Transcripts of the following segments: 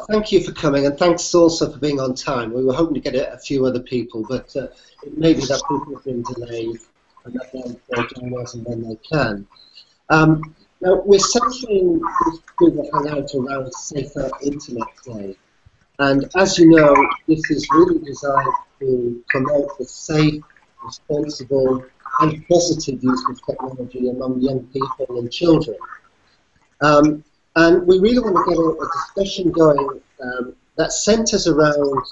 Well, thank you for coming, and thanks also for being on time. We were hoping to get a few other people, but it may be that people have been delayed and that they'll join us and when they can. Now, we're centering this Google Hangout around Safer Internet Day. And as you know, this is really designed to promote the safe, responsible, and positive use of technology among young people and children. And we really want to get a discussion going that centres around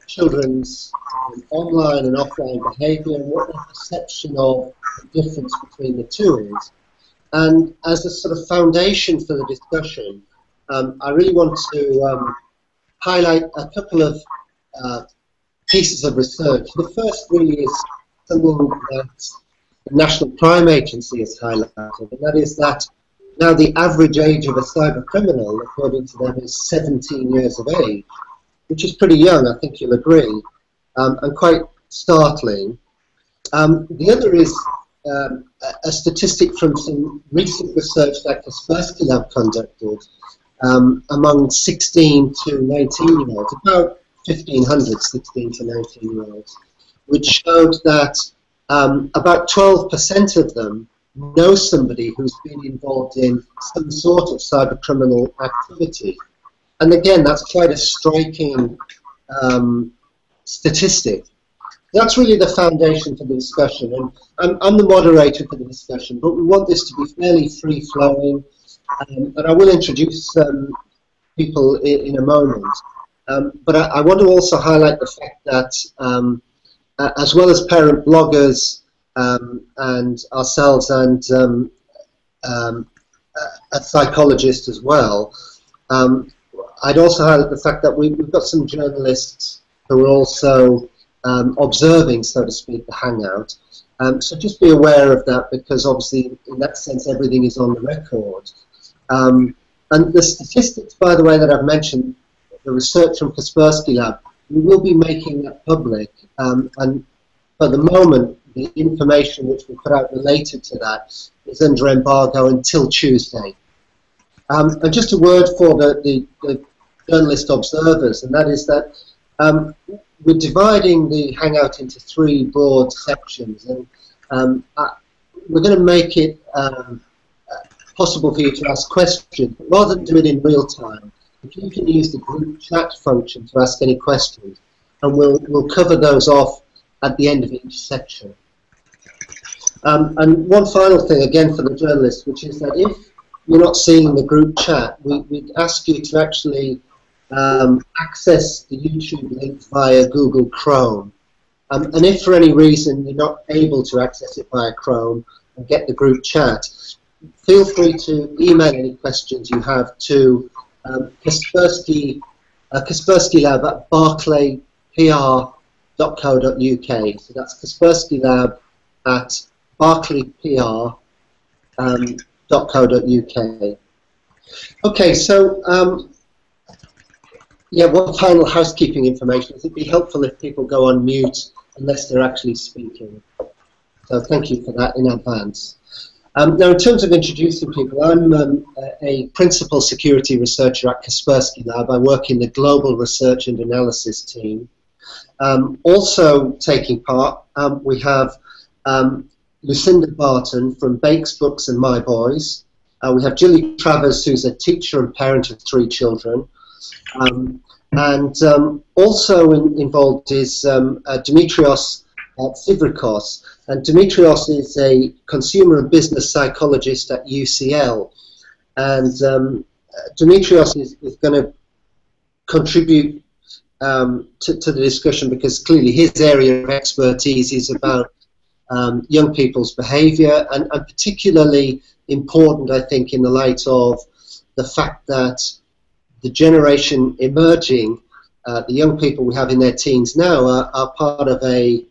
children's online and offline behaviour and what their perception of the difference between the two is. And as a sort of foundation for the discussion, I really want to highlight a couple of pieces of research. The first really is something that the National Crime Agency has highlighted, and that is that now the average age of a cybercriminal, according to them, is 17 years of age, which is pretty young, I think you'll agree, and quite startling. The other is a statistic from some recent research that Kaspersky Lab conducted among 16 to 19-year-olds, about 1,500 16 to 19-year-olds, which showed that about 12% of them know somebody who's been involved in some sort of cybercriminal activity. And again, that's quite a striking statistic. That's really the foundation for the discussion, and I'm the moderator for the discussion, but we want this to be fairly free-flowing, and I will introduce people in a moment. But I want to also highlight the fact that as well as parent bloggers and ourselves and a psychologist as well, I'd also highlight the fact that we've got some journalists who are also observing, so to speak, the Hangout. So just be aware of that, because obviously in that sense everything is on the record. And the statistics, by the way, that I've mentioned, the research from Kaspersky Lab, we will be making that public, and for the moment the information which we put out related to that is under embargo until Tuesday. And just a word for the journalist observers, and that is that we're dividing the Hangout into 3 broad sections, and we're going to make it possible for you to ask questions, but rather than do it in real time, if you can use the group chat function to ask any questions, and we'll cover those off at the end of each section. And one final thing, again, for the journalists, which is that if you're not seeing the group chat, we'd ask you to actually access the YouTube link via Google Chrome. And if for any reason you're not able to access it via Chrome and get the group chat, feel free to email any questions you have to Kaspersky Lab at barclaypr.co.uk. So that's Kaspersky Lab at barclaypr.co.uk. Okay, so yeah, one final housekeeping information. It'd be helpful if people go on mute unless they're actually speaking. So thank you for that in advance. Now, in terms of introducing people, I'm a principal security researcher at Kaspersky Lab. I work in the global research and analysis team. Also taking part, we have Lucinda Barton from Bakes Books and My Boys. We have Julie Travers, who's a teacher and parent of 3 children. And also involved is Dimitrios Tsivrikos. And Dimitrios is a consumer and business psychologist at UCL. And Dimitrios is going to contribute to the discussion, because clearly his area of expertise is about young people's behaviour, and particularly important, I think, in the light of the fact that the generation emerging, the young people we have in their teens now, are part of a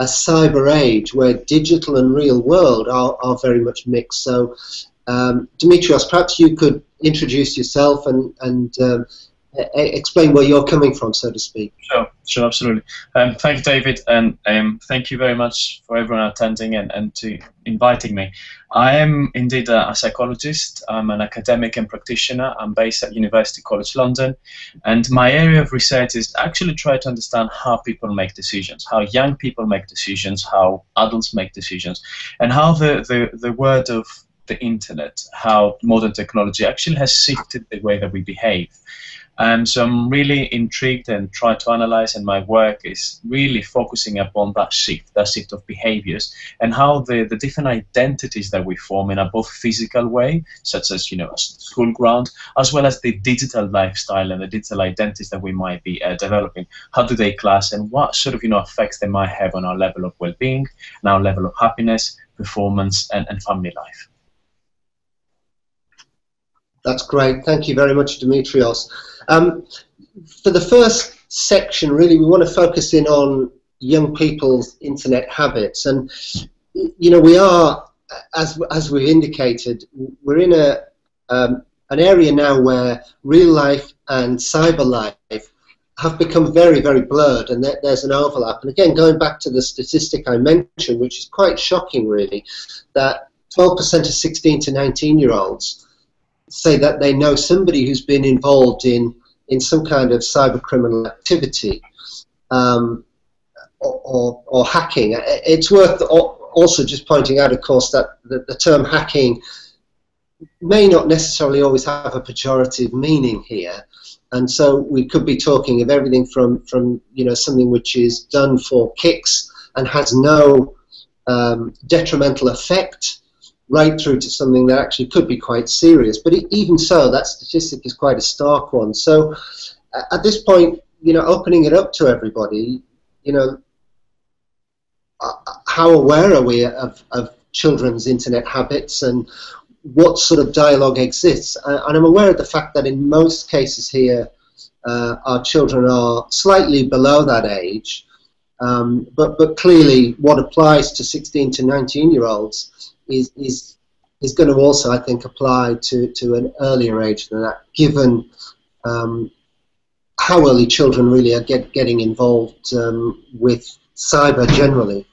cyber age where digital and real world are very much mixed. So, Dimitrios, perhaps you could introduce yourself and explain where you're coming from, so to speak. Sure, absolutely. Thank you, David, and thank you very much for everyone attending and to inviting me. I am indeed a psychologist. I'm an academic and practitioner. I'm based at University College London, and my area of research is actually try to understand how people make decisions, how young people make decisions, how adults make decisions, and how the word of the internet, how modern technology actually has shifted the way that we behave. So I'm really intrigued and try to analyze, and my work is really focusing upon that shift of behaviors, and how the different identities that we form in a both physical way, such as, a school ground, as well as the digital lifestyle and the digital identities that we might be developing. How do they clash, and what sort of effects they might have on our level of well-being and our level of happiness, performance, and family life. That's great. Thank you very much, Dimitrios. For the first section, really, we want to focus in on young people's internet habits. And, we are, as we've indicated, we're in an area now where real life and cyber life have become very, very blurred, and there's an overlap. And again, going back to the statistic I mentioned, which is quite shocking, really, that 12% of 16 to 19-year-olds say that they know somebody who's been involved in some kind of cybercriminal activity or hacking. It's worth also just pointing out, of course, that the term hacking may not necessarily always have a pejorative meaning here, and so we could be talking of everything from something which is done for kicks and has no detrimental effect, right through to something that actually could be quite serious. But even so, that statistic is quite a stark one. So at this point, opening it up to everybody, how aware are we of children's internet habits, and what sort of dialogue exists? And I'm aware of the fact that in most cases here, our children are slightly below that age, but clearly what applies to 16 to 19-year-olds is going to also, I think, apply to an earlier age than that, given how early children really are getting involved with cyber generally.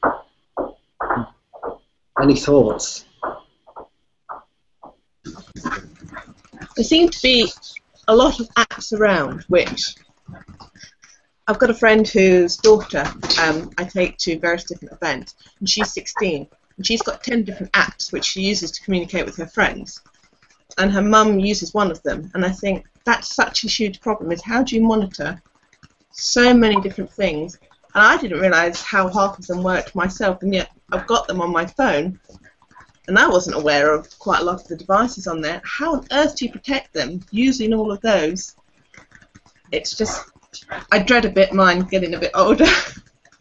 Any thoughts? There seem to be a lot of apps around, which I've got a friend whose daughter I take to various different events, and she's 16. And she's got 10 different apps which she uses to communicate with her friends. And her mum uses one of them. And I think that's such a huge problem, is how do you monitor so many different things? And I didn't realise how half of them worked myself, and yet I've got them on my phone. And I wasn't aware of quite a lot of the devices on there. How on earth do you protect them using all of those? It's just, I dread a bit mine getting a bit older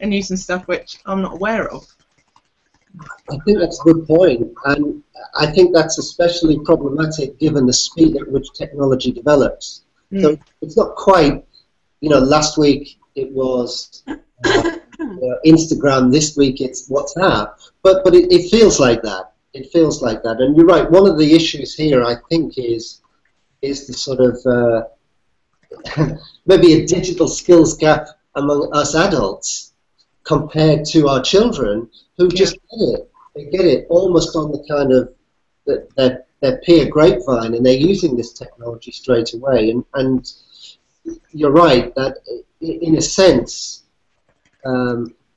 and using stuff which I'm not aware of. I think that's a good point, and I think that's especially problematic given the speed at which technology develops. So it's not quite, last week it was Instagram, this week it's WhatsApp, but it feels like that. It feels like that, and you're right. One of the issues here, I think, is the sort of maybe a digital skills gap among us adults compared to our children, who just get it. They get it almost on the kind of their peer grapevine, and they're using this technology straight away. And you're right that in a sense,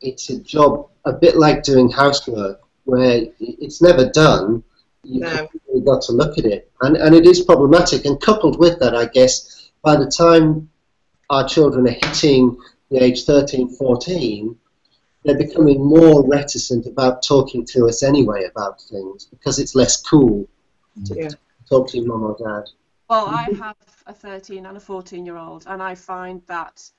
it's a job a bit like doing housework, where it's never done. You've really got to look at it, and it is problematic. And coupled with that, I guess, by the time our children are hitting the age 13, 14, they're becoming more reticent about talking to us anyway about things, because it's less cool to talk to your mum or dad. Well, I have a 13 and a 14-year-old, and I find that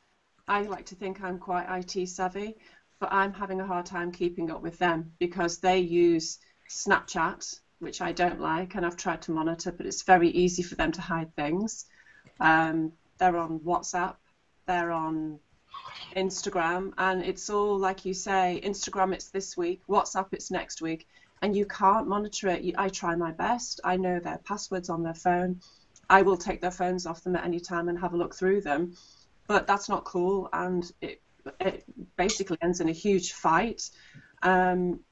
I like to think I'm quite IT savvy, but I'm having a hard time keeping up with them because they use Snapchat, which I don't like, and I've tried to monitor, but it's very easy for them to hide things. They're on WhatsApp, they're on Instagram, and it's all like you say. Instagram, it's this week. WhatsApp, it's next week, and you can't monitor it. I try my best. I know their passwords on their phone, I will take their phones off them at any time and have a look through them. But that's not cool, and it basically ends in a huge fight,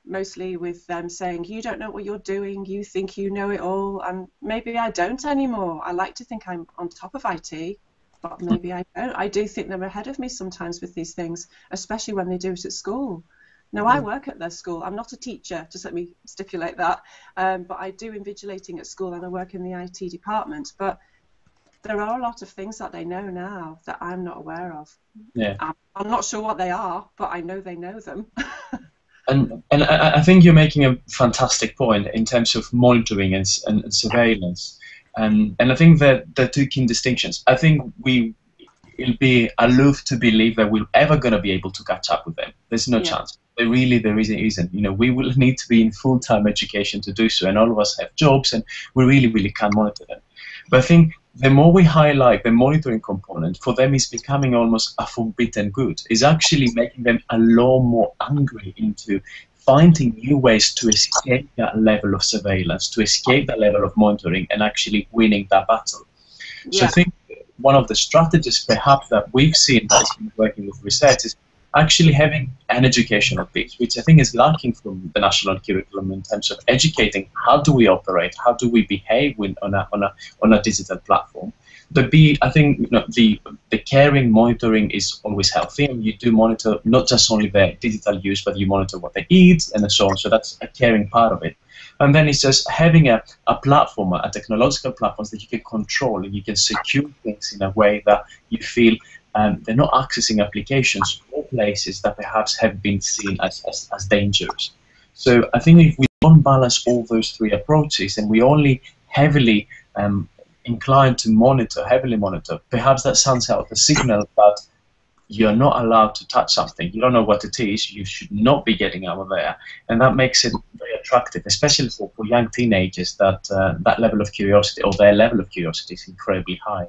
mostly with them saying, you don't know what you're doing, you think you know it all, and maybe I don't anymore. I like to think I'm on top of IT, but maybe I don't. I do think they're ahead of me sometimes with these things, especially when they do it at school. Now, I work at their school. I'm not a teacher, just let me stipulate that, but I do invigilating at school, and I work in the IT department. But there are a lot of things that they know now that I'm not aware of. Yeah. I'm not sure what they are, but I know they know them. And I think you're making a fantastic point in terms of monitoring and surveillance. And I think that there are two key distinctions. I think it'll be aloof to believe that we're ever going to be able to catch up with them. There's no chance. There isn't. You know, we will need to be in full-time education to do so, and all of us have jobs, and we really can't monitor them. But I think the more we highlight the monitoring component, for them is becoming almost a forbidden good. It's actually making them a lot more angry into finding new ways to escape that level of surveillance, to escape that level of monitoring, and actually winning that battle. So I think one of the strategies perhaps that we've seen that's been working with research is actually having an educational piece, which I think is lacking from the national curriculum in terms of educating how do we operate, how do we behave on a digital platform. But I think, you know, the caring monitoring is always healthy, and you do monitor not just only their digital use, but you monitor what they eat and so on. So that's a caring part of it. And then it's just having a platform, a technological platform that you can control, and you can secure things in a way that you feel they're not accessing applications or places that perhaps have been seen as dangerous. So I think if we don't balance all those three approaches, and we only heavily inclined to heavily monitor, perhaps that sends out the signal that you're not allowed to touch something. You don't know what it is. You should not be getting out of there, and that makes it very attractive, especially for young teenagers. That level of curiosity, or their level of curiosity, is incredibly high.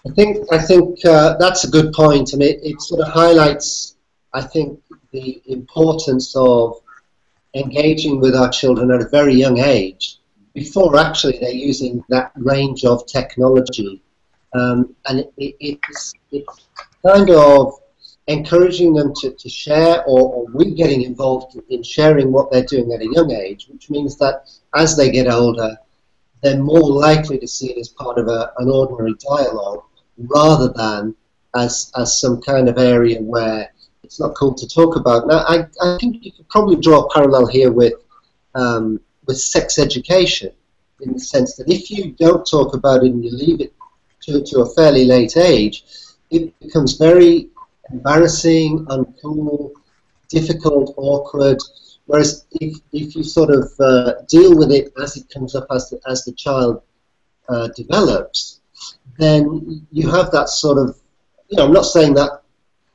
I think that's a good point, and it sort of highlights, I think, the importance of engaging with our children at a very young age, before actually they're using that range of technology. And it's kind of encouraging them to share, or we getting involved in sharing what they're doing at a young age, which means that as they get older, they're more likely to see it as part of an ordinary dialogue, rather than as some kind of area where it's not cool to talk about. Now, I think you could probably draw a parallel here with sex education, in the sense that if you don't talk about it and you leave it to a fairly late age, it becomes very embarrassing, uncool, difficult, awkward. Whereas if you sort of deal with it as it comes up, as the child develops, then you have that sort of, you know, I'm not saying that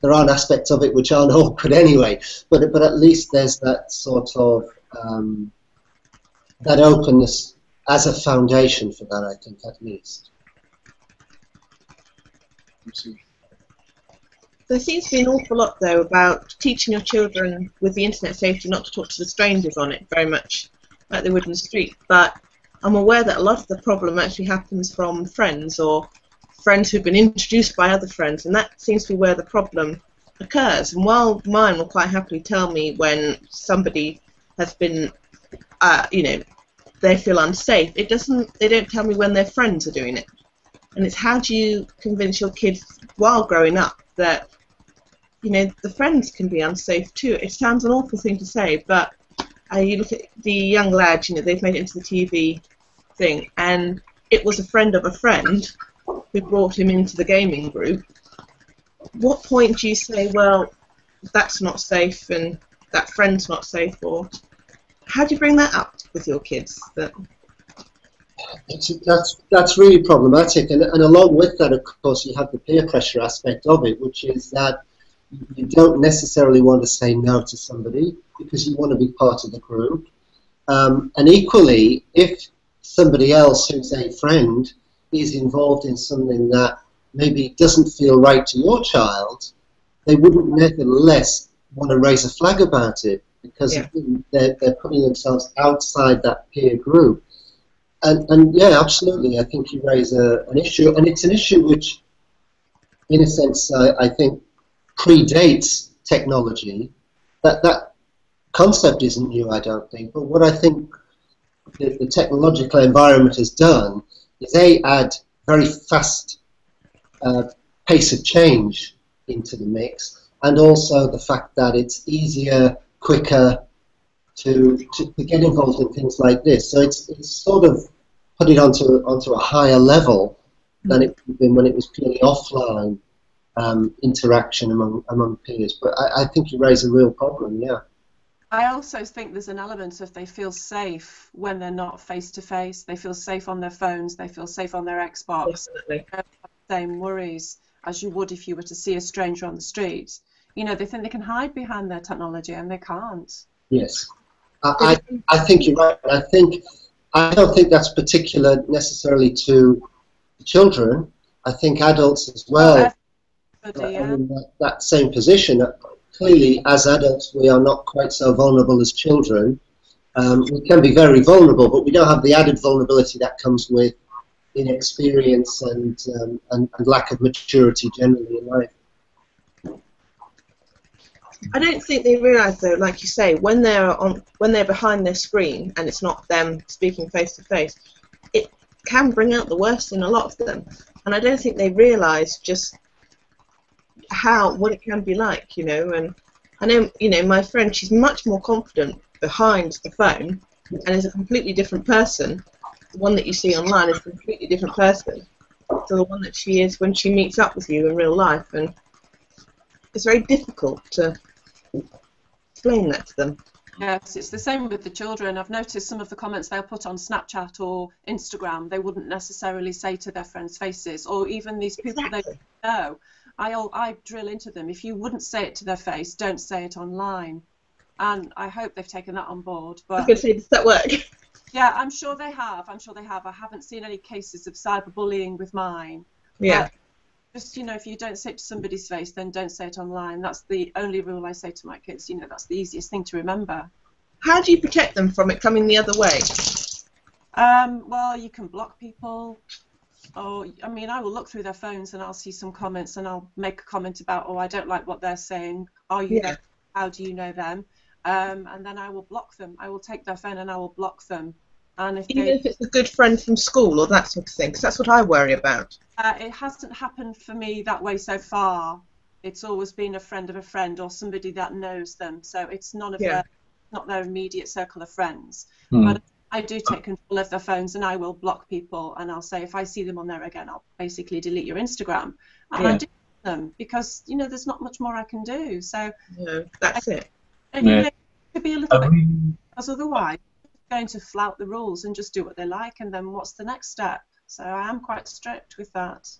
there aren't aspects of it which aren't awkward anyway, but at least there's that sort of that openness as a foundation for that, I think, at least. There seems to be an awful lot, though, about teaching your children with the internet safety not to talk to the strangers on it, very much like they would in the street. But I'm aware that a lot of the problem actually happens from friends, or friends who've been introduced by other friends, and that seems to be where the problem occurs. And while mine will quite happily tell me when somebody has been, you know, they feel unsafe, they don't tell me when their friends are doing it. And it's how do you convince your kids while growing up that, you know, the friends can be unsafe too. It sounds an awful thing to say, but you look at the young lads, you know, they've made it into the TV thing, and it was a friend of a friend who brought him into the gaming group. What point do you say, well, that's not safe and that friend's not safe, or how do you bring that up with your kids? That's really problematic, and along with that, of course, you have the peer pressure aspect of it, which is that you don't necessarily want to say no to somebody because you want to be part of the group. And equally, if somebody else who's a friend is involved in something that maybe doesn't feel right to your child, they wouldn't nevertheless want to raise a flag about it, because they're putting themselves outside that peer group. And yeah, absolutely. I think you raise an issue, and it's an issue which, in a sense, I think predates technology. That concept isn't new, I don't think. But what I think the technological environment has done is add very fast pace of change into the mix, and also the fact that it's easier, quicker to get involved in things like this. So it's sort of put it onto a higher level than it would have been when it was purely offline interaction among peers. But I think you raise a real problem, yeah. I also think there's an element of they feel safe when they're not face-to-face. They feel safe on their phones. They feel safe on their Xbox. Definitely. They have the same worries as you would if you were to see a stranger on the street. You know, they think they can hide behind their technology, and they can't. Yes. I think you're right. I don't think that's particular necessarily to children. I think adults as well are in that same position. Clearly, as adults, we are not quite so vulnerable as children. We can be very vulnerable, but we don't have the added vulnerability that comes with inexperience and lack of maturity generally in life. I don't think they realise, though, like you say, when they're behind their screen and it's not them speaking face to face, it can bring out the worst in a lot of them. And I don't think they realise just what it can be like, you know. And I know, you know, my friend, she's much more confident behind the phone and is a completely different person. The one that you see online is a completely different person to the one that she is when she meets up with you in real life. And it's very difficult to explain that to them. Yes, it's the same with the children. I've noticed some of the comments they'll put on Snapchat or Instagram, they wouldn't necessarily say to their friends' faces, or even these people they don't know. I drill into them, if you wouldn't say it to their face, don't say it online. And I hope they've taken that on board. But I was going to say, does that work? Yeah, I'm sure they have. I haven't seen any cases of cyberbullying with mine. Yeah. But just, you know, if you don't say it to somebody's face, then don't say it online. That's the only rule I say to my kids. You know, that's the easiest thing to remember. How do you protect them from it coming the other way? Well, you can block people. Or, I mean, I will look through their phones and I'll see some comments and I'll make a comment about, oh, I don't like what they're saying. Are you? Yeah. How do you know them? And then I will block them. I will take their phone and I will block them. And if Even if it's a good friend from school or that sort of thing, because that's what I worry about. It hasn't happened for me that way so far. It's always been a friend of a friend or somebody that knows them. So it's none of not their immediate circle of friends. But I do take control of their phones and I will block people and I'll say if I see them on there again, I'll basically delete your Instagram. And I do them because, you know, there's not much more I can do. So no, that's it. And you know, to be a little bit, because otherwise they're going to flout the rules and just do what they like, and then what's the next step? So I am quite strict with that.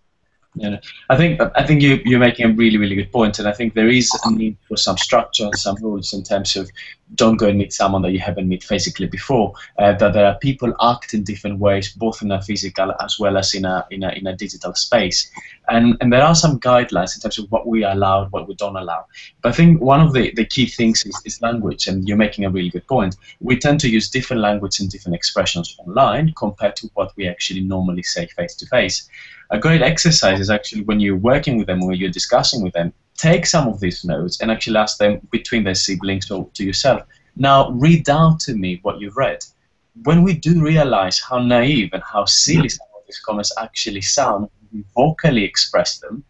Yeah, I think you're making a really, really good point, and I think there is a need for some structure and some rules in terms of don't go and meet someone that you haven't met physically before. That there are people act in different ways, both in a physical as well as in a digital space, and there are some guidelines in terms of what we allow, what we don't allow. But I think one of the key things is language, and you're making a really good point. We tend to use different language and different expressions online compared to what we actually normally say face to face. A great exercise is actually when you're working with them or you're discussing with them, take some of these notes and actually ask them between their siblings or to yourself, now read out to me what you've read. When we do realize how naive and how silly some of these comments actually sound, we vocally express them,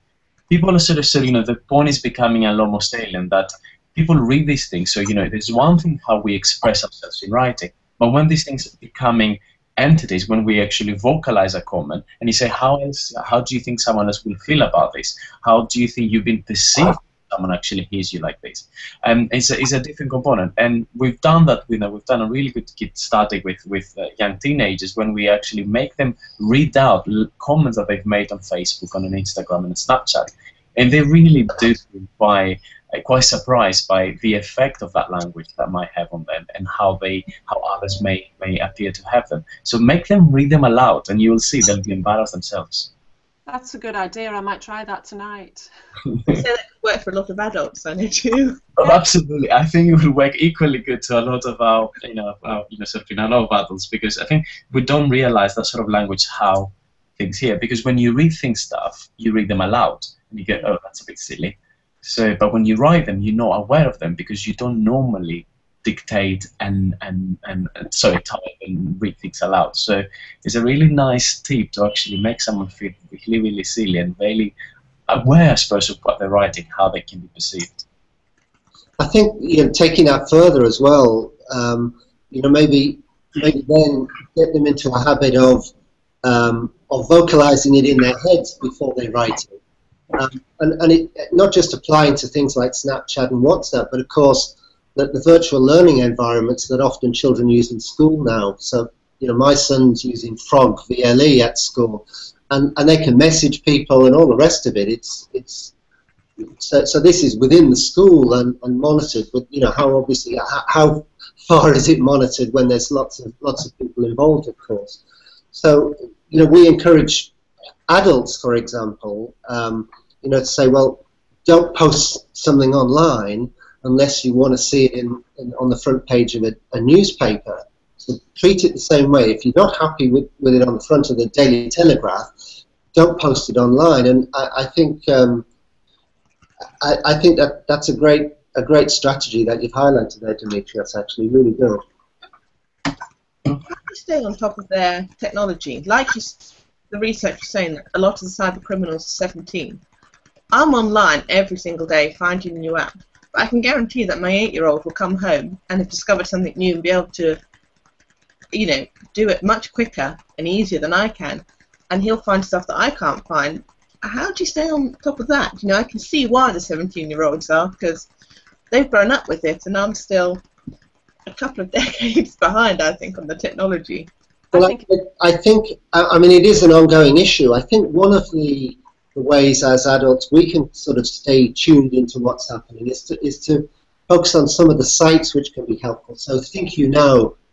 people are sort of, you know, the point is becoming almost alien that people read these things. So, you know, there's one thing how we express ourselves in writing, but when these things are becoming entities, when we actually vocalize a comment and you say, how do you think someone else will feel about this? How do you think you've been perceived if someone actually hears you like this? It's a different component, and we've done that. We've done a really good study with young teenagers when we actually make them read out comments that they've made on Facebook, on Instagram, and Snapchat, and they really do quite surprised by the effect of that language that might have on them and how others may appear to have them. So make them read them aloud, and you will see they'll be embarrassed themselves. That's a good idea. I might try that tonight. So that could work for a lot of adults, I know too. Oh, absolutely. I think it will work equally good to a lot of our, sort of, a lot of adults, because I think we don't realize that sort of language, how things here. Because when you read things stuff, you read them aloud, and you go, oh, that's a bit silly. So, but when you write them, you're not aware of them because you don't normally dictate and type and read things aloud. So it's a really nice tip to actually make someone feel really, really silly and really aware, I suppose, of what they're writing, how they can be perceived. I think, taking that further as well, maybe then get them into a habit of vocalizing it in their heads before they write it. And it not just applying to things like Snapchat and WhatsApp, but of course the virtual learning environments that often children use in school now. So, my son's using Frog VLE at school, and they can message people and all the rest of it. So this is within the school and monitored, but how far is it monitored when there's lots of people involved, of course. So we encourage adults, for example, to say, well, don't post something online unless you want to see it on the front page of a newspaper. So treat it the same way. If you're not happy with it on the front of the Daily Telegraph, don't post it online. And I think that's a great strategy that you've highlighted there, Dimitrios. Actually, really good. How do you stay on top of their technology? Like the research is saying that a lot of the cyber criminals are 17. I'm online every single day finding a new app, but I can guarantee that my 8-year-old will come home and have discovered something new and be able to, do it much quicker and easier than I can, and he'll find stuff that I can't find. How do you stay on top of that? I can see why the 17-year-olds are, because they've grown up with it, and I'm still a couple of decades behind, I think, on the technology. Well, I think it is an ongoing issue. I think one of the ways as adults we can sort of stay tuned into what's happening is to focus on some of the sites which can be helpful. So Think,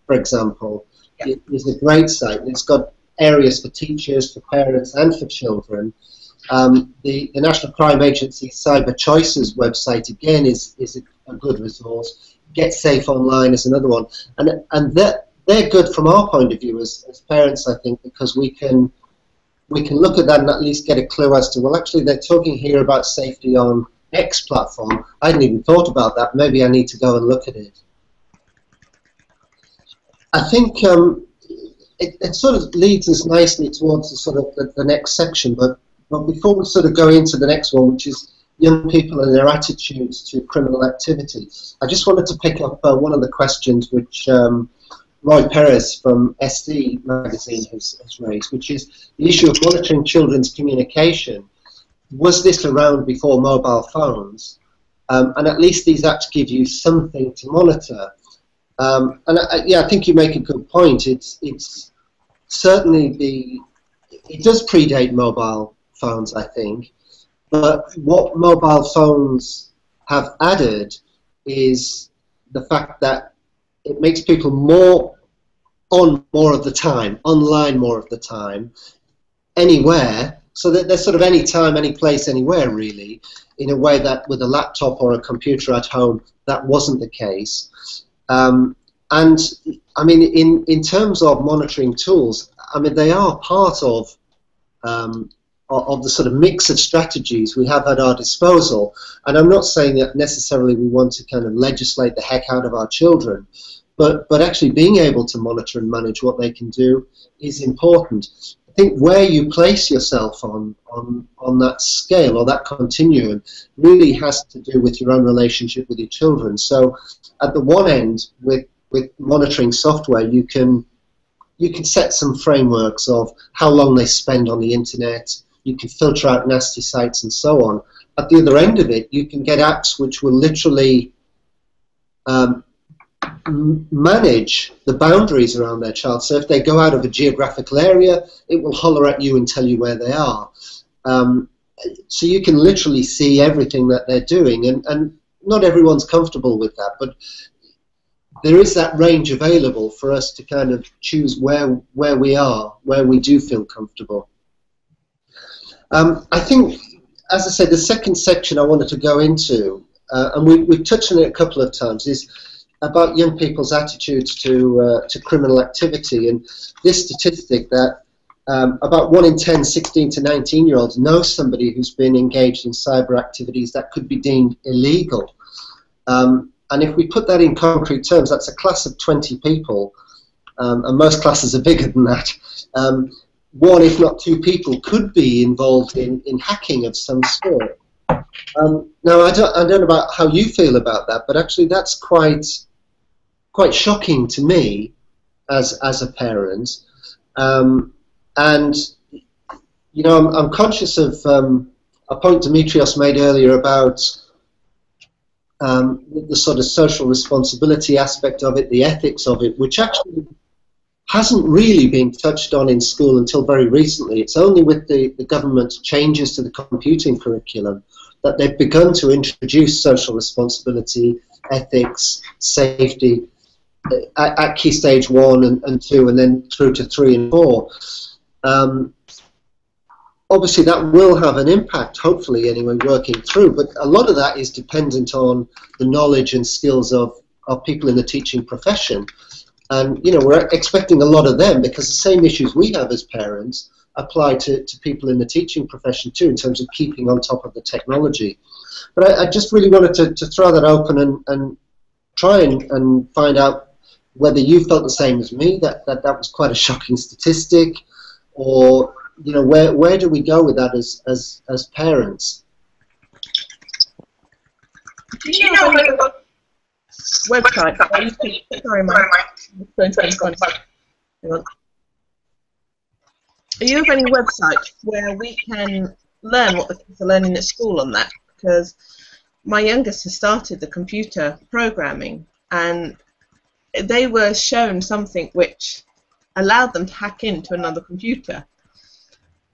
for example, is a great site. It's got areas for teachers, for parents, and for children. The National Crime Agency Cyber Choices website, again, is a good resource. Get Safe Online is another one. And they're good from our point of view as parents, I think, because we can look at that and at least get a clue as to, well, actually, they're talking here about safety on X platform. I hadn't even thought about that. Maybe I need to go and look at it. I think it sort of leads us nicely towards the next section, but before we sort of go into the next one, which is young people and their attitudes to criminal activity, I just wanted to pick up one of the questions which Roy Perez from SD magazine has raised, which is the issue of monitoring children's communication. Was this around before mobile phones? And at least these apps give you something to monitor. I think you make a good point. It's certainly it does predate mobile phones, I think, but what mobile phones have added is the fact that it makes people more of the time, online more of the time, anywhere, so that there's sort of any time, any place, anywhere, really, in a way that with a laptop or a computer at home, that wasn't the case. And I mean, in terms of monitoring tools, I mean, they are part of the sort of mix of strategies we have at our disposal. And I'm not saying that necessarily we want to kind of legislate the heck out of our children, but actually being able to monitor and manage what they can do is important. I think where you place yourself on that scale or that continuum really has to do with your own relationship with your children. So at the one end, with monitoring software, you can set some frameworks of how long they spend on the internet. You can filter out nasty sites and so on. At the other end of it, you can get apps which will literally manage the boundaries around their child. So if they go out of a geographical area, it will holler at you and tell you where they are. So you can literally see everything that they're doing, and not everyone's comfortable with that, but there is that range available for us to kind of choose where we are, where we do feel comfortable. I think, as I said, the second section I wanted to go into, and we've touched on it a couple of times, is about young people's attitudes to criminal activity. And this statistic that about 1 in 10 16 to 19-year-olds know somebody who's been engaged in cyber activities that could be deemed illegal. And if we put that in concrete terms, that's a class of 20 people, and most classes are bigger than that. One, if not two people, could be involved in hacking of some sort. Now, I don't know about how you feel about that, but actually that's quite shocking to me as a parent. And, you know, I'm conscious of a point Dimitrios made earlier about the sort of social responsibility aspect of it, the ethics of it, which actually hasn't really been touched on in school until very recently. It's only with the government's changes to the computing curriculum that they've begun to introduce social responsibility, ethics, safety at key stage 1 and 2, and then through to 3 and 4. Obviously that will have an impact, hopefully anyway, working through, but a lot of that is dependent on the knowledge and skills of people in the teaching profession. And, you know, we're expecting a lot of them, because the same issues we have as parents apply to people in the teaching profession too, in terms of keeping on top of the technology. But I just really wanted to throw that open and try and find out whether you felt the same as me, that was quite a shocking statistic, or, you know, where do we go with that as parents? Do you know website? Sorry, Are you of any website where we can learn what the kids are learning at school on that? Because my youngest has started the computer programming, and they were shown something which allowed them to hack into another computer.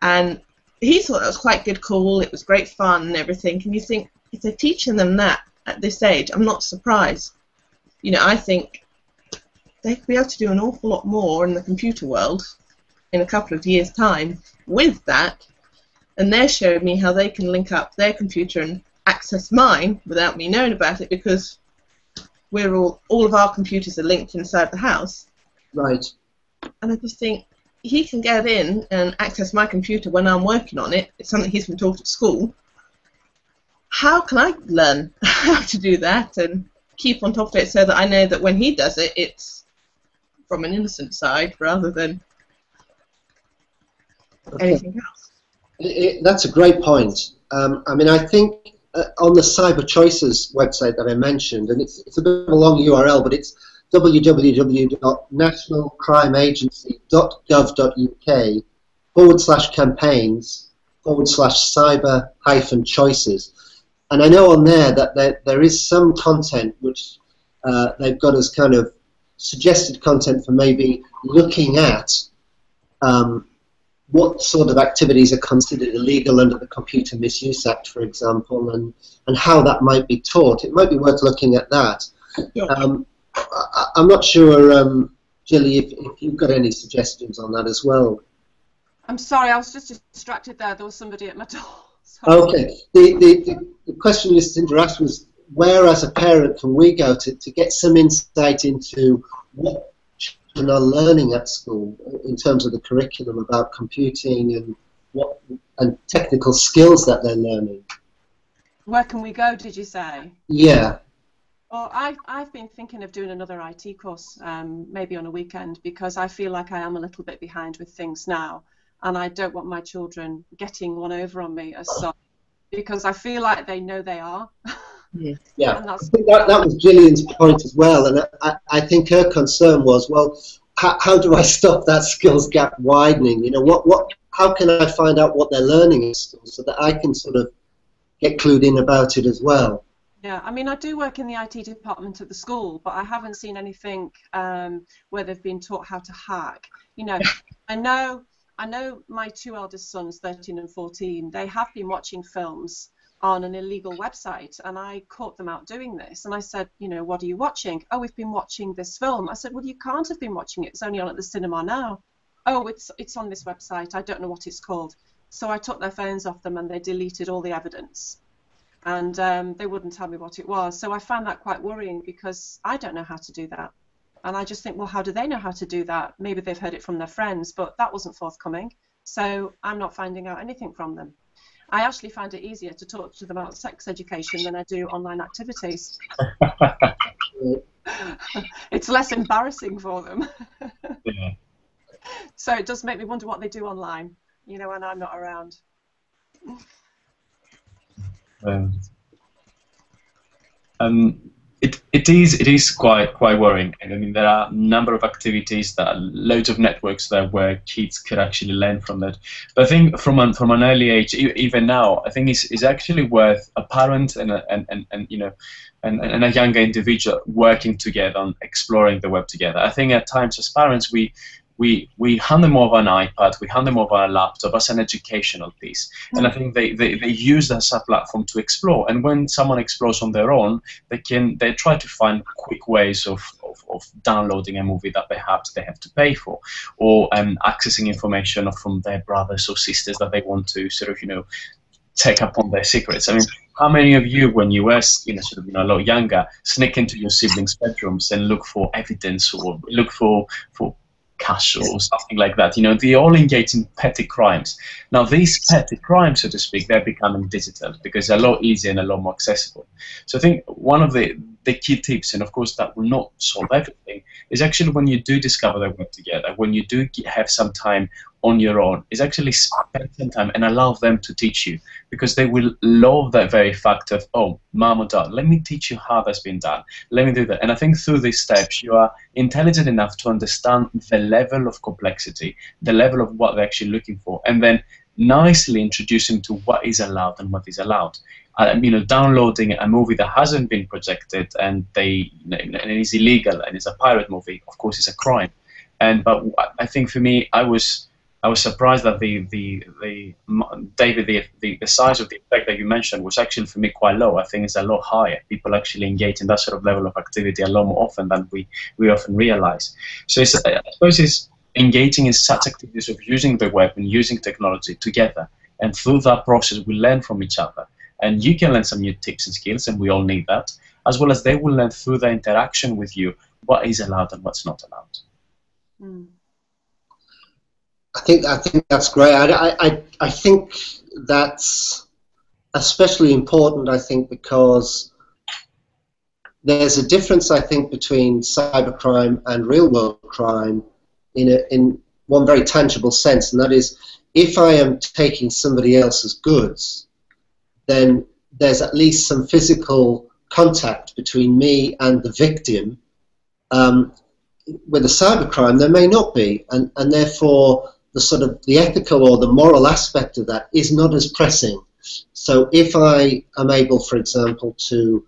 And he thought that was quite good, cool, it was great fun and everything. And you think, if they're teaching them that at this age, I'm not surprised. You know, I think they could be able to do an awful lot more in the computer world in a couple of years' time with that. And they showed me how they can link up their computer and access mine without me knowing about it, because we're all of our computers are linked inside the house. Right. And I just think, he can get in and access my computer when I'm working on it. It's something he's been taught at school. How can I learn how to do that and keep on top of it, so that I know that when he does it, it's from an innocent side rather than anything else? That's a great point. I mean, I think on the Cyber Choices website that I mentioned, and it's a bit of a long URL, but it's www.nationalcrimeagency.gov.uk/campaigns/cyber-choices. And I know on there that there is some content which they've got as kind of suggested content for maybe looking at what sort of activities are considered illegal under the Computer Misuse Act, for example, and how that might be taught. It might be worth looking at that. Yeah. I'm not sure, Jilly, if you've got any suggestions on that as well. I'm sorry, I was just distracted there. There was somebody at my door. Sorry. Okay. The question Lucinda asked was, where as a parent can we go to get some insight into what children are learning at school in terms of the curriculum about computing and technical skills that they're learning? Where can we go, did you say? Yeah. Well, I've been thinking of doing another IT course, maybe on a weekend, because I feel like I am a little bit behind with things now, and I don't want my children getting one over on me as such, because I feel like they know they are. Yeah, And I think that was Gillian's point as well, and I think her concern was, well, how do I stop that skills gap widening? You know, how can I find out what they're learning at school so that I can sort of get clued in about it as well? Yeah, I mean, I do work in the IT department at the school, but I haven't seen anything where they've been taught how to hack. You know, I know my two eldest sons, 13 and 14, they have been watching films on an illegal website, and I caught them out doing this, and I said, you know, what are you watching? Oh, we've been watching this film. I said, well, you can't have been watching it. It's only on at the cinema now. Oh, it's on this website. I don't know what it's called. So I took their phones off them and they deleted all the evidence. And they wouldn't tell me what it was. So I found that quite worrying because I don't know how to do that. And I just think, well, how do they know how to do that? Maybe they've heard it from their friends, but that wasn't forthcoming. So I'm not finding out anything from them. I actually find it easier to talk to them about sex education than I do online activities. It's less embarrassing for them. Yeah. So it does make me wonder what they do online, you know, when I'm not around. It is quite worrying. And I mean, there are a number of activities, that loads of networks there where kids could actually learn from that. But I think from an early age, even now, I think it's actually worth a parent and a younger individual working together on exploring the web together. I think at times as parents we hand them over an iPad, we hand them over a laptop as an educational piece, and I think they use that as a platform to explore. And when someone explores on their own, they try to find quick ways of downloading a movie that perhaps they have to pay for, or accessing information from their brothers or sisters that they want to sort of take upon their secrets. I mean, how many of you, when you were a lot younger, sneak into your siblings' bedrooms and look for evidence or look for cash or something like that? They all engage in petty crimes. Now, these petty crimes, so to speak, they're becoming digital because they're a lot easier and a lot more accessible. So I think one of the key tips, and of course that will not solve everything, is actually when you do discover the web together, when you do have some time on your own, is actually spend some time and allow them to teach you, because they will love that very fact of, oh, mom or dad, let me teach you how that's been done, let me do that. And I think through these steps you are intelligent enough to understand the level of complexity, the level of what they're actually looking for, and then nicely introduce them to what is allowed and what is allowed. Downloading a movie that hasn't been projected and and is illegal and is a pirate movie, of course, is a crime. But I think for me, I was surprised that the size of the effect that you mentioned was actually for me quite low. I think it's a lot higher. People actually engage in that sort of level of activity a lot more often than we often realize. So I suppose it's engaging in such activities of using the web and using technology together, and through that process we learn from each other. And you can learn some new tips and skills, and we all need that, as well as they will learn through the interaction with you what is allowed and what's not allowed. Mm. I think that's great. I think that's especially important, I think, because there's a difference, I think, between cybercrime and real-world crime in one very tangible sense, and that is, if I am taking somebody else's goods, then there's at least some physical contact between me and the victim. With a cybercrime, there may not be, and therefore the ethical or the moral aspect of that is not as pressing. So if I am able, for example, to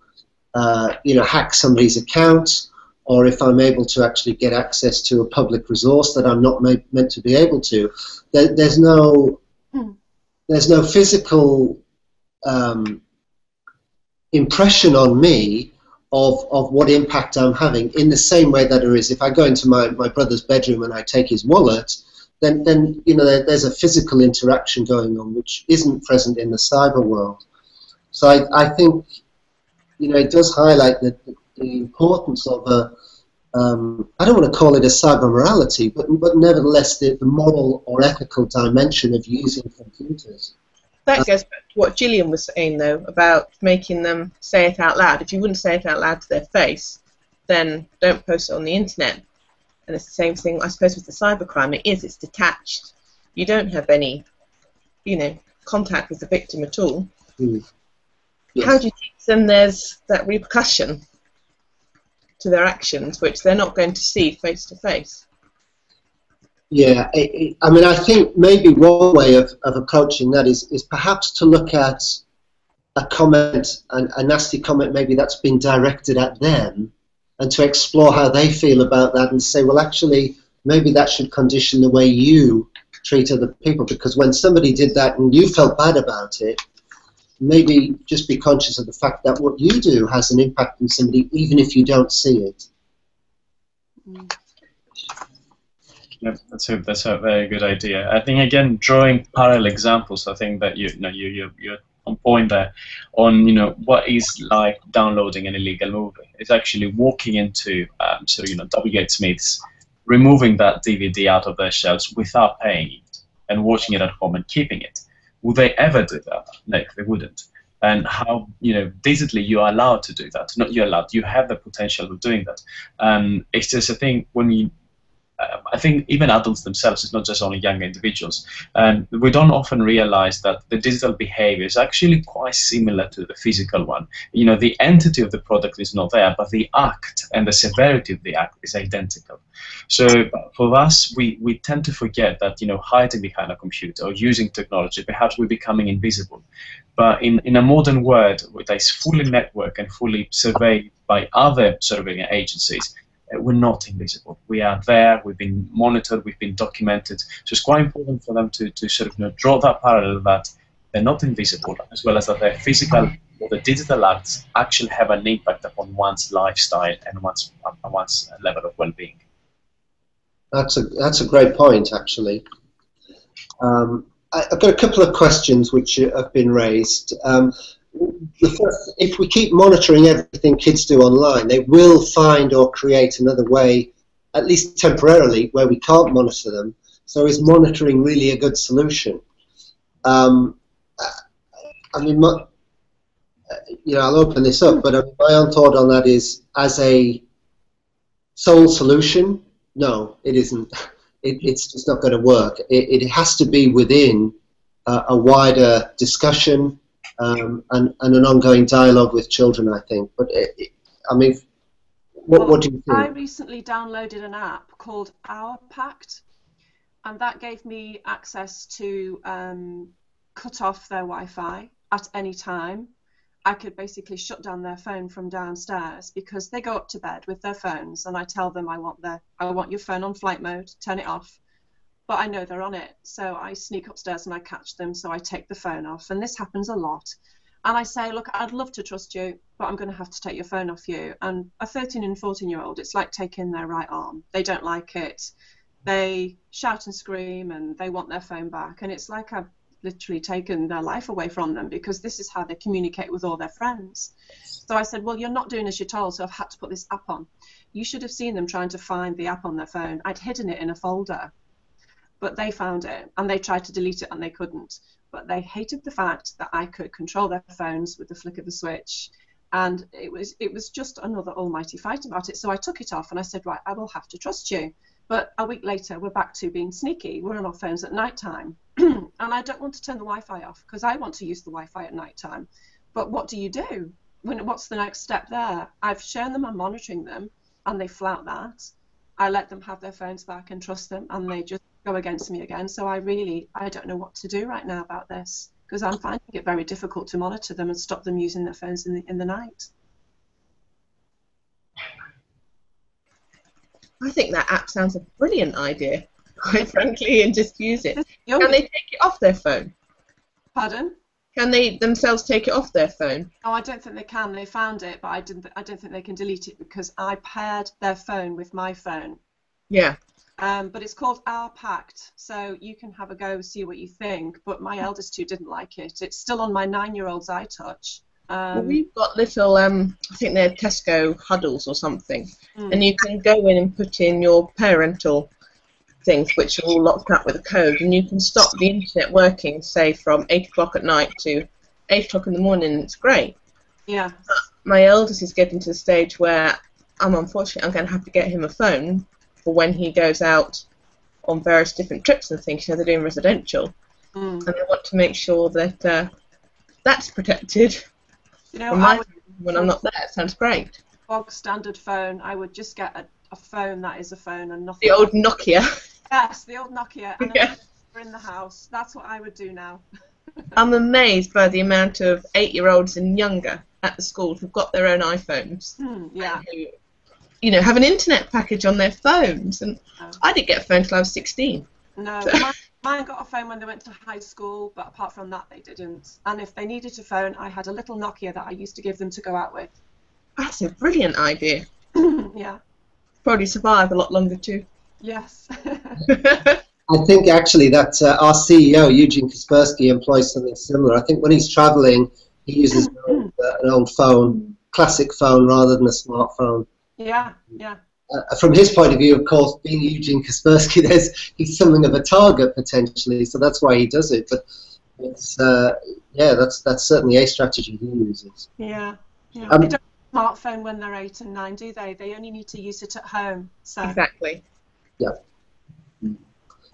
hack somebody's account, or if I'm able to actually get access to a public resource that I'm not meant to be able to, there's no physical impression on me of what impact I'm having, in the same way that there is if I go into my brother's bedroom and I take his wallet, then there's a physical interaction going on which isn't present in the cyber world. So I think it does highlight the importance of I don't want to call it a cyber morality, but nevertheless the moral or ethical dimension of using computers. That goes back to what Gillian was saying, though, about making them say it out loud. If you wouldn't say it out loud to their face, then don't post it on the internet. And it's the same thing, I suppose, with the cybercrime. It's detached. You don't have any, contact with the victim at all. Mm. Yes. How do you teach them there's that repercussion to their actions, which they're not going to see face to face? Yeah, I mean, I think maybe one way of approaching that is perhaps to look at a comment, a nasty comment maybe that's been directed at them, and to explore how they feel about that and say, well, actually, maybe that should condition the way you treat other people, because when somebody did that and you felt bad about it, maybe just be conscious of the fact that what you do has an impact on somebody, even if you don't see it. Mm. Yeah, that's a very good idea. I think again, drawing parallel examples. I think that you're on point there. On what is like downloading an illegal movie. It's actually walking into W.H. Smith's, removing that DVD out of their shelves without paying it, and watching it at home and keeping it. Would they ever do that? No, they wouldn't. And how digitally you are allowed to do that? Not you're allowed. You have the potential of doing that. It's just a thing when you. I think even adults themselves, it's not just only young individuals. We don't often realize that the digital behavior is actually quite similar to the physical one. The entity of the product is not there, but the act and the severity of the act is identical. So for us, we tend to forget that, hiding behind a computer or using technology, perhaps we're becoming invisible. But in a modern world that is fully networked and fully surveyed by other surveilling agencies, we're not invisible. We are there. We've been monitored. We've been documented. So it's quite important for them to sort of draw that parallel that they're not invisible, as well as that their physical or the digital acts actually have an impact upon one's lifestyle and one's level of well-being. That's a great point, actually. I've got a couple of questions which have been raised. The first, if we keep monitoring everything kids do online, they will find or create another way, at least temporarily, where we can't monitor them. So is monitoring really a good solution? I mean, I'll open this up, but my own thought on that is, as a sole solution, no, it isn't. It's just not going to work. It has to be within a wider discussion and an ongoing dialogue with children, I think. But I mean, what do you think? I recently downloaded an app called Our Pact, and that gave me access to cut off their Wi-Fi at any time. I could basically shut down their phone from downstairs because they go up to bed with their phones, and I tell them I want your phone on flight mode, turn it off. But I know they're on it, so I sneak upstairs and I catch them, so I take the phone off, and this happens a lot. And I say, look, I'd love to trust you, but I'm going to have to take your phone off you. And a 13 and 14-year-old, it's like taking their right arm. They don't like it. They shout and scream, and they want their phone back. And it's like I've literally taken their life away from them, because this is how they communicate with all their friends. So I said, well, you're not doing as you're told, so I've had to put this app on. You should have seen them trying to find the app on their phone. I'd hidden it in a folder. But they found it, and they tried to delete it, and they couldn't. But they hated the fact that I could control their phones with the flick of a switch, and it was just another almighty fight about it. So I took it off, and I said, right, I will have to trust you. But a week later, we're back to being sneaky. We're on our phones at night time, and I don't want to turn the Wi-Fi off because I want to use the Wi-Fi at night time. But what do you do? What's the next step there? I've shown them I'm monitoring them, and they flout that. I let them have their phones back and trust them, and they just go against me again. So I don't know what to do right now about this, because I'm finding it very difficult to monitor them and stop them using their phones in the night. I think that app sounds a brilliant idea, quite frankly, and just use it. Can they take it off their phone? Pardon? Can they themselves take it off their phone? Oh, I don't think they can. They found it, but I don't think they can delete it because I paired their phone with my phone. Yeah. But it's called Our Pact, so you can have a go, see what you think. But my eldest two didn't like it. It's still on my 9-year-old's iTouch. Well, we've got little, I think they're Tesco huddles or something, and you can go in and put in your parental things, which are all locked up with a code, and you can stop the internet working, say, from 8 o'clock at night to 8 o'clock in the morning, and it's great. Yeah. My eldest is getting to the stage where I'm going to have to get him a phone for when he goes out on various different trips and things. They're doing residential, and I want to make sure that that's protected. When I'm not there, it sounds great. Bog standard phone, I would just get a phone that is a phone and nothing. The old Nokia. Yes, the old Nokia, and yeah. In the house. That's what I would do now. I'm amazed by the amount of 8-year-olds and younger at the school who've got their own iPhones. Yeah. Who, have an internet package on their phones, and I didn't get a phone until I was 16. No, mine got a phone when they went to high school, but apart from that, they didn't. And if they needed a phone, I had a little Nokia that I used to give them to go out with. That's a brilliant idea. Yeah. Probably survive a lot longer too. Yes. I think actually that our CEO, Eugene Kaspersky, employs something similar. I think when he's traveling, he uses an old phone, classic phone, rather than a smartphone. Yeah, yeah. From his point of view, of course, being Eugene Kaspersky, he's something of a target potentially, so that's why he does it. But it's yeah, that's certainly a strategy he uses. Yeah, yeah. They don't have a smartphone when they're 8 and 9, do they? They only need to use it at home. So. Exactly. Yeah.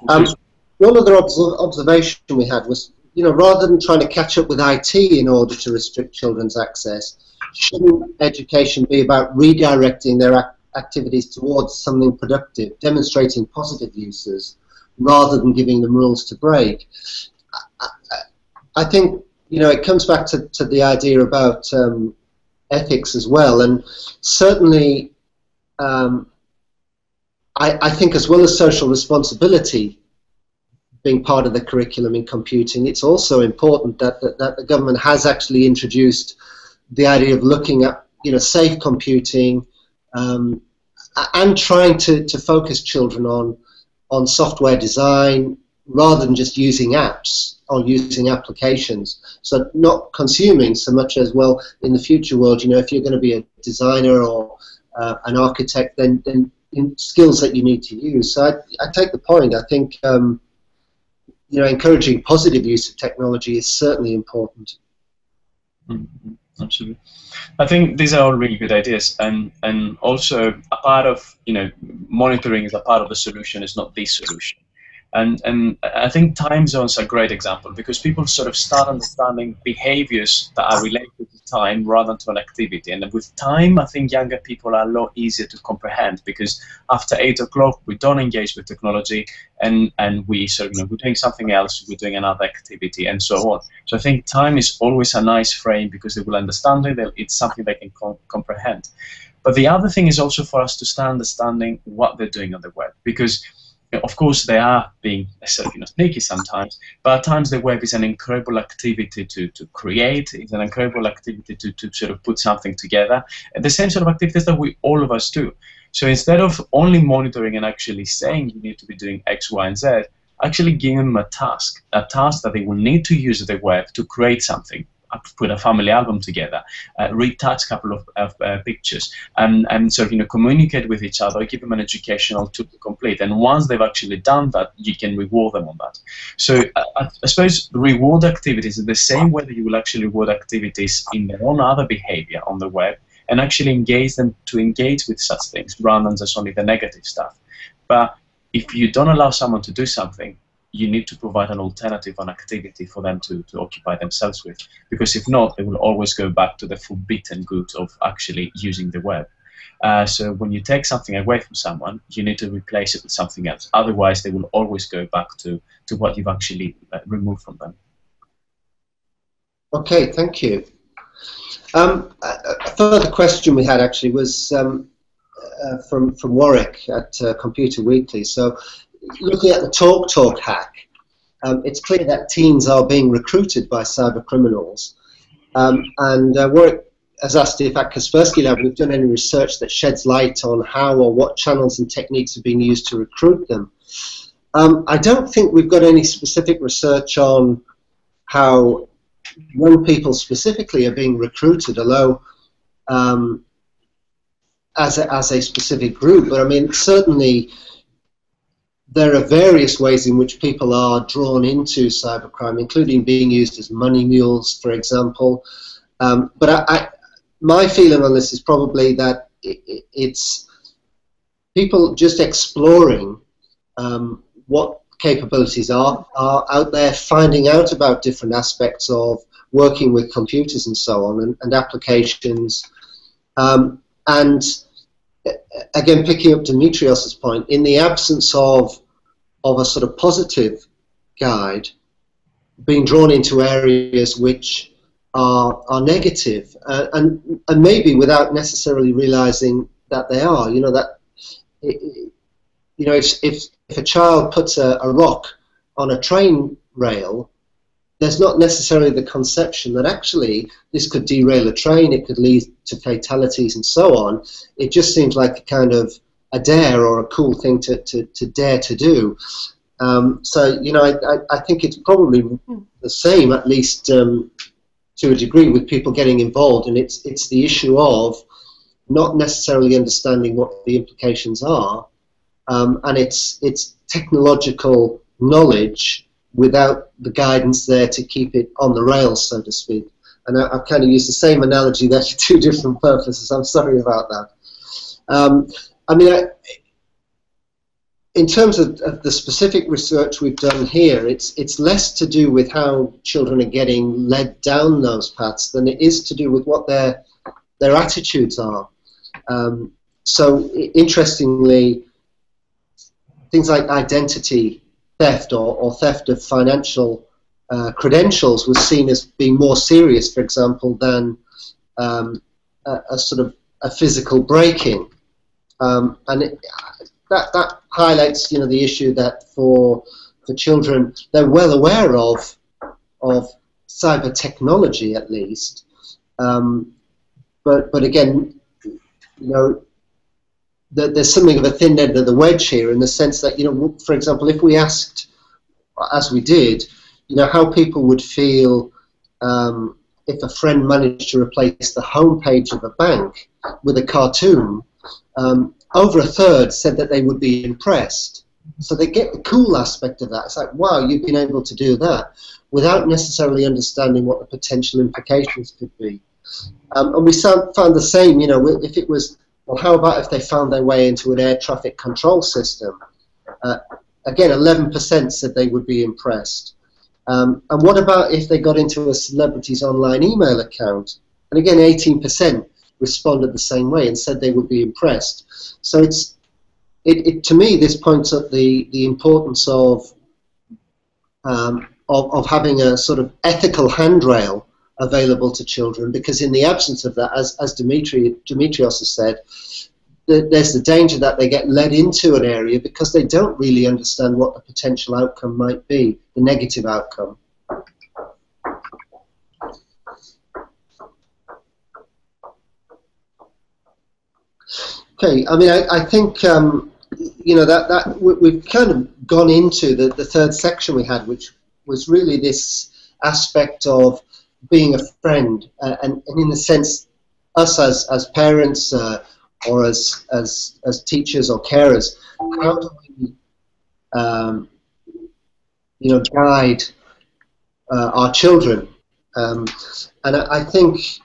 One other observation we had was, rather than trying to catch up with IT in order to restrict children's access, shouldn't education be about redirecting their activities towards something productive, demonstrating positive uses, rather than giving them rules to break? I think, it comes back to the idea about ethics as well, and certainly I think as well as social responsibility being part of the curriculum in computing, it's also important that the government has actually introduced the idea of looking at safe computing and trying to focus children on software design rather than just using apps or using applications. So not consuming so much as, well, in the future world, if you're going to be a designer or an architect, then skills that you need to use. So I take the point. I think encouraging positive use of technology is certainly important. Mm-hmm. Absolutely. I think these are all really good ideas, and also a part of monitoring is a part of the solution, is not the solution. And I think time zones are a great example, because people sort of start understanding behaviors that are related to time rather than to an activity. And with time, I think younger people are a lot easier to comprehend, because after 8 o'clock, we don't engage with technology, and we sort of, we're doing something else, we're doing another activity, and so on. So I think time is always a nice frame, because they will understand it, it's something they can comprehend. But the other thing is also for us to start understanding what they're doing on the web, because of course, they are being sneaky sometimes, but at times the web is an incredible activity to create. It's an incredible activity to sort of put something together. And the same sort of activities that all of us do. So instead of only monitoring and actually saying you need to be doing X, Y, and Z, actually giving them a task that they will need to use the web to create something. Put a family album together, retouch a couple of pictures, and sort of communicate with each other, give them an educational tool to complete. And once they've actually done that, you can reward them on that. So I suppose reward activities in the same way that you will actually reward activities in their own other behavior on the web, and actually engage them to engage with such things rather than just only the negative stuff. But if you don't allow someone to do something, you need to provide an alternative, an activity for them to occupy themselves with. Because if not, they will always go back to the forbidden good of actually using the web. So when you take something away from someone, you need to replace it with something else. Otherwise, they will always go back to what you've actually removed from them. Okay, thank you. A further question we had actually was from Warwick at Computer Weekly. So, looking at the TalkTalk hack, it's clear that teens are being recruited by cybercriminals. And Warwick has asked if at Kaspersky Lab we've done any research that sheds light on how or what channels and techniques are being used to recruit them. I don't think we've got any specific research on how young people specifically are being recruited, although as a specific group. But I mean, certainly there are various ways in which people are drawn into cybercrime, including being used as money mules, for example. But my feeling on this is probably that it's people just exploring what capabilities are out there, finding out about different aspects of working with computers and so on, and applications. And again, picking up Dimitrios's point, in the absence of a sort of positive guide, being drawn into areas which are negative, and maybe without necessarily realizing that they are. If a child puts a rock on a train rail, there's not necessarily the conception that actually this could derail a train, it could lead to fatalities and so on. It just seems like a kind of a dare or a cool thing to dare to do. So, you know, I think it's probably the same, at least to a degree, with people getting involved, and it's the issue of not necessarily understanding what the implications are, and it's technological knowledge without the guidance there to keep it on the rails, so to speak. And I've kind of used the same analogy there for two different purposes. I'm sorry about that. I mean, in terms of the specific research we've done here, it's less to do with how children are getting led down those paths than it is to do with what their attitudes are. So interestingly, things like identity theft or theft of financial credentials was seen as being more serious, for example, than a sort of a physical break-in. And that highlights, you know, the issue that for children, they're well aware of cyber technology, at least. But again, you know, there's something of a thin end of the wedge here, in the sense that, you know, for example, if we asked, as we did, you know, how people would feel if a friend managed to replace the homepage of a bank with a cartoon, over a third said that they would be impressed. So they get the cool aspect of that. It's like, wow, you've been able to do that, without necessarily understanding what the potential implications could be. And we found the same, you know, if it was, well, how about if they found their way into an air traffic control system? Again, 11% said they would be impressed. And what about if they got into a celebrity's online email account? And again, 18% responded the same way and said they would be impressed. So to me, this points up the importance of having a sort of ethical handrail available to children, because in the absence of that, as Dimitrios has said, there's the danger that they get led into an area because they don't really understand what the potential outcome might be, the negative outcome. Okay, I mean, I think, you know, that we've kind of gone into the third section we had, which was really this aspect of being a friend, and in a sense, us as parents or as teachers or carers, how do we, you know, guide our children? And I think,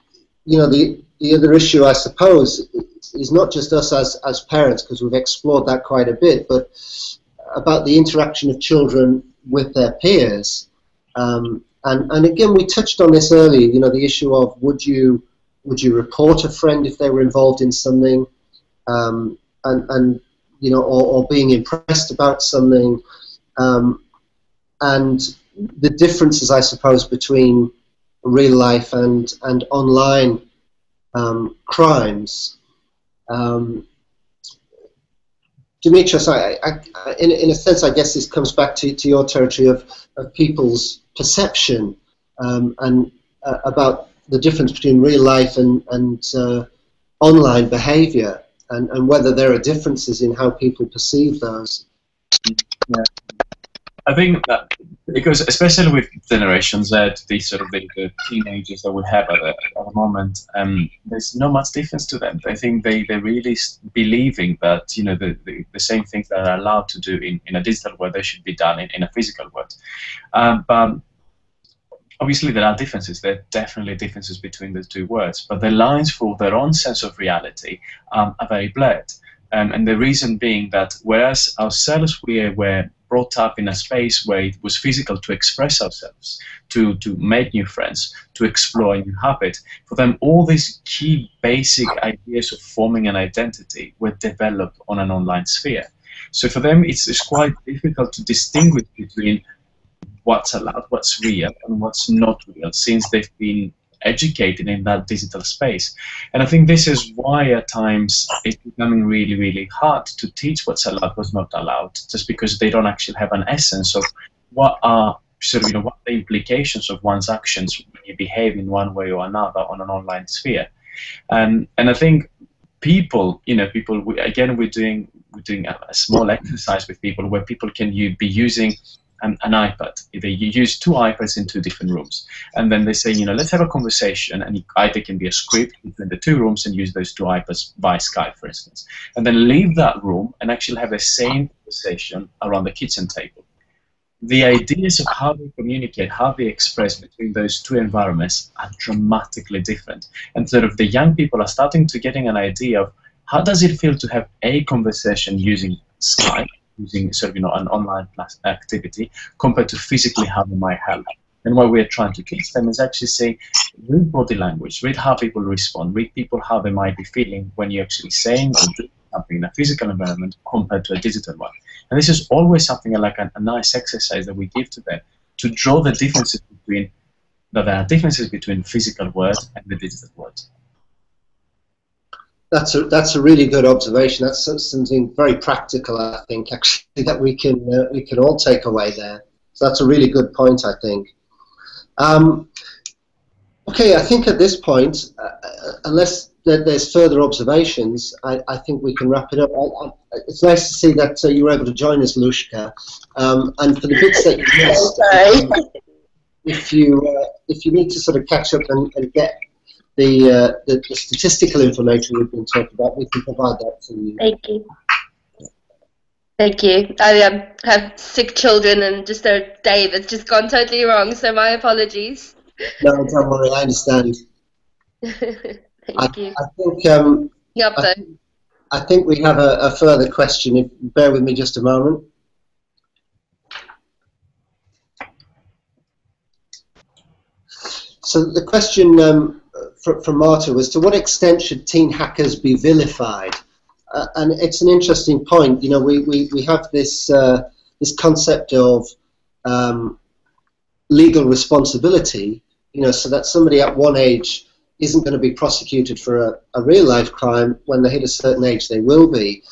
you know, the other issue, I suppose, is not just us as parents, because we've explored that quite a bit, but about the interaction of children with their peers. And again, we touched on this earlier, you know, the issue of would you report a friend if they were involved in something, and you know, or being impressed about something, and the differences, I suppose, between real life and online crimes. Dimitrios, in a sense, I guess this comes back to your territory of people's perception and about the difference between real life and online behaviour, and whether there are differences in how people perceive those. Yeah. I think that because, especially with Generation Z, these sort of the teenagers that we have at the moment, there's not much difference to them. I think they're really believing that, you know, the same things that are allowed to do in a digital world, they should be done in a physical world. But obviously there are differences. There are definitely differences between the two worlds, but the lines for their own sense of reality are very blurred. And the reason being that whereas ourselves we were brought up in a space where it was physical to express ourselves, to make new friends, to explore a new habit, for them all these key basic ideas of forming an identity were developed on an online sphere. So for them it's quite difficult to distinguish between what's allowed, what's real, and what's not real, since they've been educated in that digital space. And I think this is why at times it's becoming really, really hard to teach what's allowed, what's not allowed, just because they don't actually have an essence of what are sort of, you know, what the implications of one's actions when you behave in one way or another on an online sphere. And I think people, again, we're doing a small exercise with people where people can be using an iPad. They use 2 iPads in 2 different rooms, and then they say, let's have a conversation, and either can be a script between the 2 rooms and use those 2 iPads by Skype, for instance, and then leave that room and actually have the same conversation around the kitchen table. The ideas of how they communicate, how they express between those 2 environments are dramatically different, and sort of the young people are starting to getting an idea of how does it feel to have a conversation using Skype, using sort of an online activity, compared to physically how they might help. And what we're trying to teach them is actually say, read body language, read how people respond, read people how they might be feeling when you're actually saying or doing something in a physical environment compared to a digital one. And this is always something like a nice exercise that we give to them to draw the differences between, that there are differences between physical words and the digital words. That's a really good observation. That's something very practical, I think, actually, that we can all take away there. So that's a really good point, I think. Okay, I think at this point, unless there's further observations, I think we can wrap it up. It's nice to see that you were able to join us, Lushka. And for the bits that you missed, if you need to sort of catch up and get the statistical information we've been talking about, we can provide that to you. Thank you. Thank you. I have 6 children, and just their day that's just gone totally wrong, so my apologies. No, don't worry, I understand. Thank you. I think we have a further question. Bear with me just a moment. So the question from Marta was, to what extent should teen hackers be vilified? And it's an interesting point. We have this this concept of legal responsibility, so that somebody at one age isn't going to be prosecuted for a real-life crime. When they hit a certain age, they will be.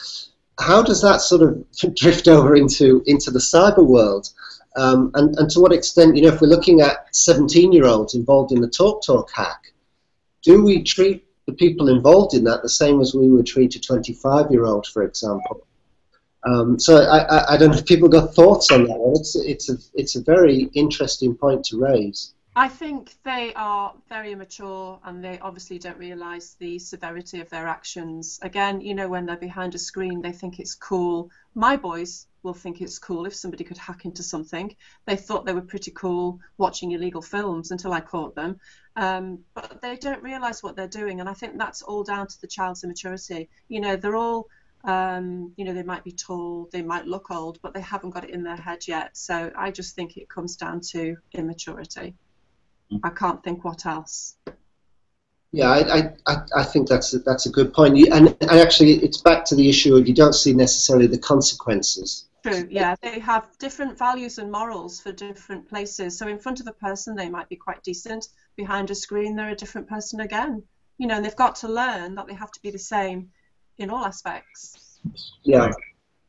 How does that sort of drift over into the cyber world? And to what extent, if we're looking at 17-year-olds involved in the TalkTalk hack, do we treat the people involved in that the same as we would treat a 25-year-old, for example? So I don't know if people got thoughts on that one. It's a very interesting point to raise. I think they are very immature, and they obviously don't realise the severity of their actions. Again, when they're behind a screen, they think it's cool. My boys will think it's cool if somebody could hack into something. They thought they were pretty cool watching illegal films until I caught them. But they don't realise what they're doing, and I think that's all down to the child's immaturity. They're all, they might be tall, they might look old, but they haven't got it in their head yet. So I just think it comes down to immaturity. I can't think what else. Yeah, I think that's a good point. And actually, it's back to the issue of you don't see necessarily the consequences. True, yeah. They have different values and morals for different places. So in front of a person, they might be quite decent. Behind a screen, they're a different person again. And they've got to learn that they have to be the same in all aspects. Yeah.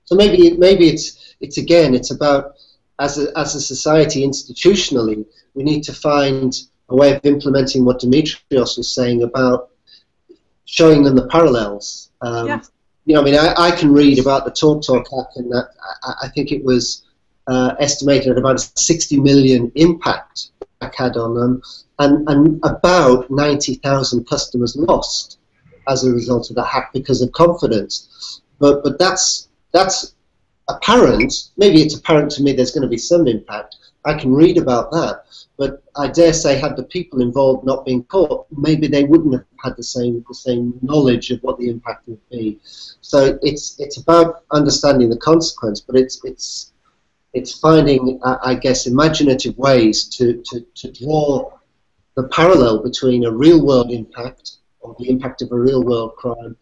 So maybe it's about, as a society, institutionally, we need to find a way of implementing what Dimitrios was saying about showing them the parallels. Yeah. I can read about the TalkTalk hack, and that I think it was estimated at about a 60 million impact hack had on them, and about 90,000 customers lost as a result of the hack because of confidence. But that's apparent. Maybe it's apparent to me there's going to be some impact. I can read about that, but I dare say, had the people involved not been caught, maybe they wouldn't have had the same knowledge of what the impact would be. So it's about understanding the consequence, but it's finding, I guess, imaginative ways to draw the parallel between a real world impact, or the impact of a real world crime,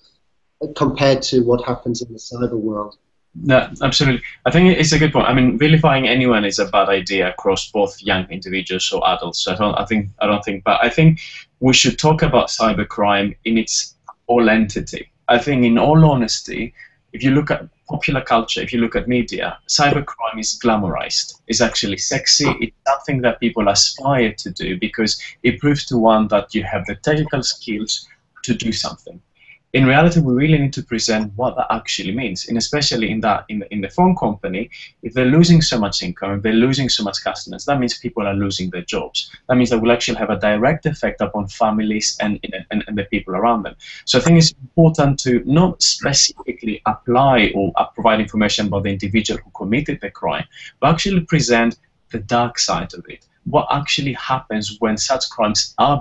compared to what happens in the cyber world. No, absolutely. I think it's a good point. I mean, vilifying anyone is a bad idea across both young individuals or adults. So I don't think. But I think we should talk about cybercrime in its whole entity. I think, in all honesty, if you look at popular culture, if you look at media, cybercrime is glamorized. It's actually sexy. It's something that people aspire to do because it proves to one that you have the technical skills to do something. in reality, we really need to present what that actually means, and especially in the phone company, if they're losing so much income, if they're losing so much customers, that means people are losing their jobs. That means that will actually have a direct effect upon families and the people around them. So I think it's important to not specifically apply or provide information about the individual who committed the crime, but actually present the dark side of it. What actually happens when such crimes are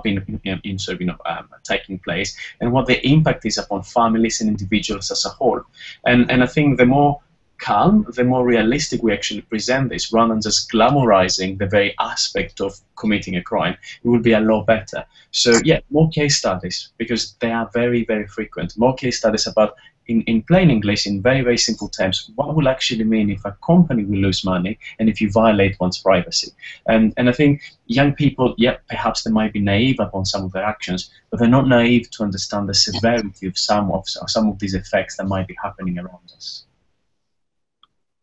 taking place, and what the impact is upon families and individuals as a whole. And I think the more calm, the more realistic we actually present this, rather than just glamorizing the very aspect of committing a crime, it will be a lot better. So yeah, more case studies, because they are very, very frequent. More case studies about, in plain English, in very, very simple terms, what will actually mean if a company will lose money and if you violate one's privacy. And I think young people, yeah, perhaps they might be naive upon some of their actions, but they're not naive to understand the severity of some of these effects that might be happening around us.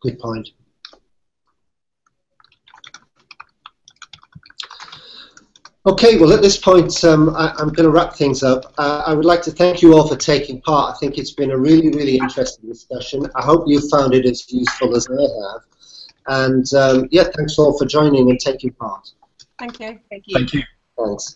Good point. Okay, well, at this point, I'm going to wrap things up. I would like to thank you all for taking part. I think it's been a really, really interesting discussion. I hope you found it as useful as I have. And yeah, thanks all for joining and taking part. Thank you. Thank you. Thank you. Thanks.